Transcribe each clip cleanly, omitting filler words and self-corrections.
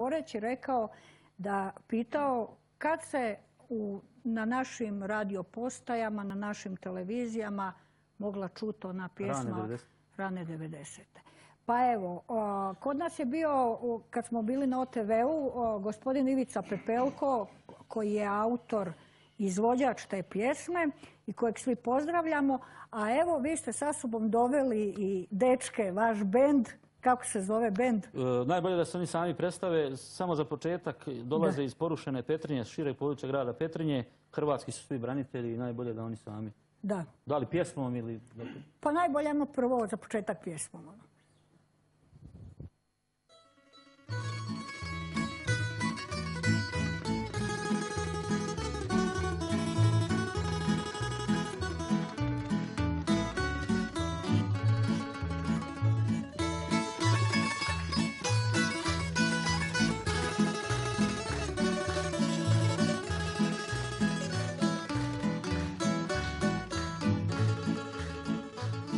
govoreći rekao da pitao kad se na našim radiopostajama, na našim televizijama mogla čuti ona pjesma rane 90. Pa evo, kod nas je bio, kad smo bili na OTV-u, gospodin Ivica Pepelko, koji je autor, izvođač te pjesme i kojeg svi pozdravljamo. A evo, vi ste sa sobom doveli i dečke, vaš bend. Kako se zove bend? Najbolje da se oni sami predstave. Samo za početak dolaze iz porušene Petrinje, šireg područja grada Petrinje. Hrvatski su svi branitelji i najbolje da oni sami. Da. Da li pjesmom ili... Pa najbolje je prvo za početak pjesmom.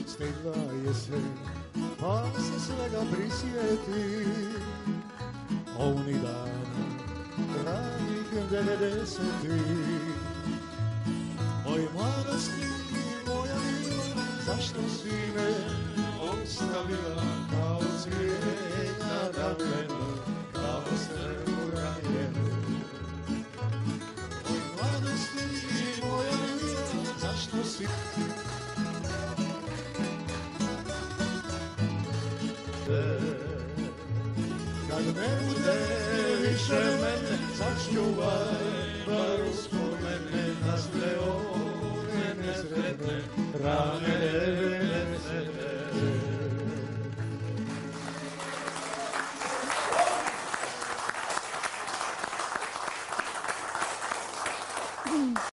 Stigla jesen, pa se svega prisjeti, ovnih dana, ranih 90-ih. Moj mladosti, moja mila, zašto si me ostavila kao cvijet na ramenu, kao strnu ranjenu? Moj mladosti, moja mila, zašto si... Kad ne bude više mene, sačuvaj bar uspomene na sve one nesretne rane 90.